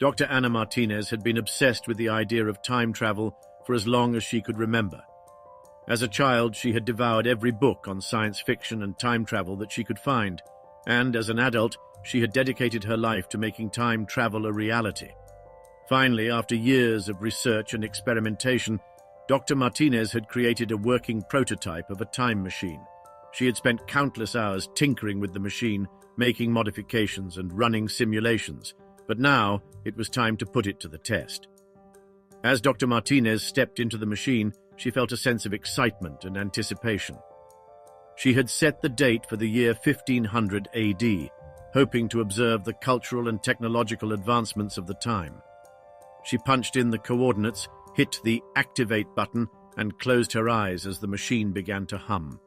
Dr. Anna Martinez had been obsessed with the idea of time travel for as long as she could remember. As a child, she had devoured every book on science fiction and time travel that she could find, and as an adult, she had dedicated her life to making time travel a reality. Finally, after years of research and experimentation, Dr. Martinez had created a working prototype of a time machine. She had spent countless hours tinkering with the machine, making modifications and running simulations, but now it was time to put it to the test. As Dr. Martinez stepped into the machine, she felt a sense of excitement and anticipation. She had set the date for the year 1500 AD, hoping to observe the cultural and technological advancements of the time. She punched in the coordinates, hit the Activate button, and closed her eyes as the machine began to hum.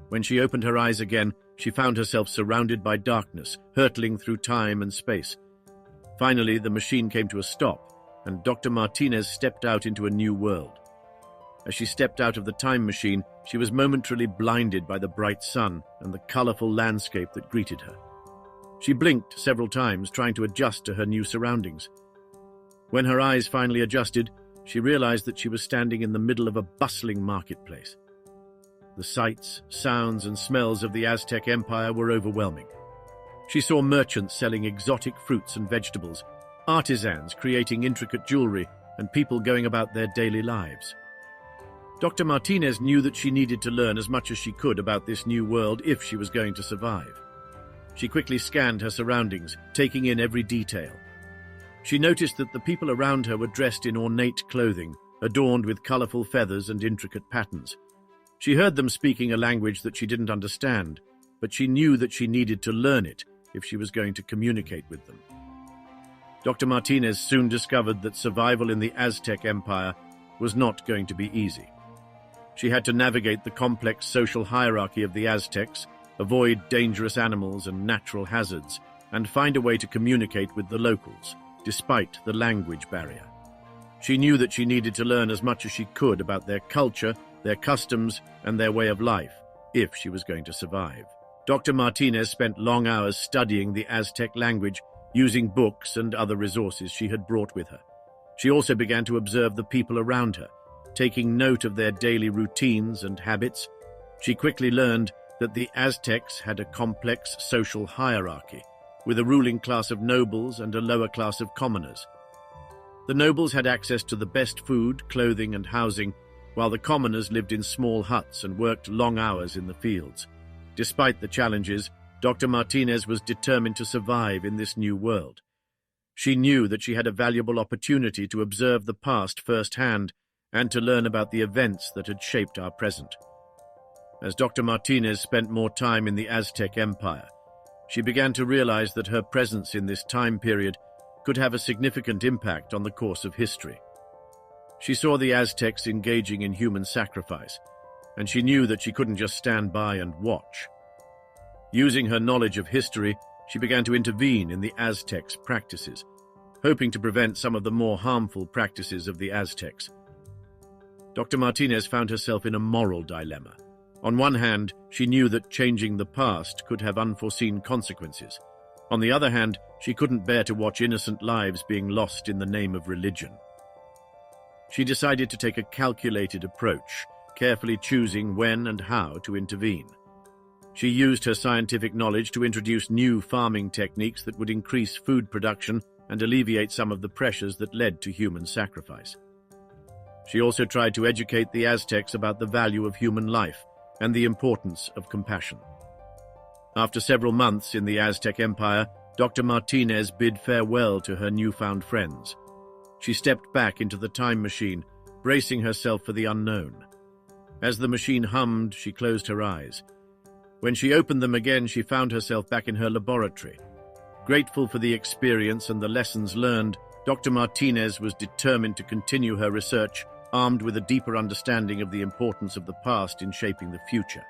When she opened her eyes again, she found herself surrounded by darkness, hurtling through time and space. Finally, the machine came to a stop, and Dr. Martinez stepped out into a new world. As she stepped out of the time machine, she was momentarily blinded by the bright sun and the colorful landscape that greeted her. She blinked several times, trying to adjust to her new surroundings. When her eyes finally adjusted, she realized that she was standing in the middle of a bustling marketplace. The sights, sounds, and smells of the Aztec Empire were overwhelming. She saw merchants selling exotic fruits and vegetables, artisans creating intricate jewelry, and people going about their daily lives. Dr. Martinez knew that she needed to learn as much as she could about this new world if she was going to survive. She quickly scanned her surroundings, taking in every detail. She noticed that the people around her were dressed in ornate clothing, adorned with colorful feathers and intricate patterns. She heard them speaking a language that she didn't understand, but she knew that she needed to learn it if she was going to communicate with them. Dr. Martinez soon discovered that survival in the Aztec Empire was not going to be easy. She had to navigate the complex social hierarchy of the Aztecs, avoid dangerous animals and natural hazards, and find a way to communicate with the locals, despite the language barrier. She knew that she needed to learn as much as she could about their culture, their customs, and their way of life, if she was going to survive. Dr. Martinez spent long hours studying the Aztec language, using books and other resources she had brought with her. She also began to observe the people around her, taking note of their daily routines and habits. She quickly learned that the Aztecs had a complex social hierarchy, with a ruling class of nobles and a lower class of commoners. The nobles had access to the best food, clothing, and housing, while the commoners lived in small huts and worked long hours in the fields. Despite the challenges, Dr. Martinez was determined to survive in this new world. She knew that she had a valuable opportunity to observe the past firsthand and to learn about the events that had shaped our present. As Dr. Martinez spent more time in the Aztec Empire, she began to realize that her presence in this time period could have a significant impact on the course of history. She saw the Aztecs engaging in human sacrifice, and she knew that she couldn't just stand by and watch. Using her knowledge of history, she began to intervene in the Aztecs' practices, hoping to prevent some of the more harmful practices of the Aztecs. Dr. Martinez found herself in a moral dilemma. On one hand, she knew that changing the past could have unforeseen consequences. On the other hand, she couldn't bear to watch innocent lives being lost in the name of religion. She decided to take a calculated approach, carefully choosing when and how to intervene. She used her scientific knowledge to introduce new farming techniques that would increase food production and alleviate some of the pressures that led to human sacrifice. She also tried to educate the Aztecs about the value of human life and the importance of compassion. After several months in the Aztec Empire, Dr. Martinez bid farewell to her newfound friends. She stepped back into the time machine, bracing herself for the unknown. As the machine hummed, she closed her eyes. When she opened them again, she found herself back in her laboratory. Grateful for the experience and the lessons learned, Dr. Martinez was determined to continue her research, armed with a deeper understanding of the importance of the past in shaping the future.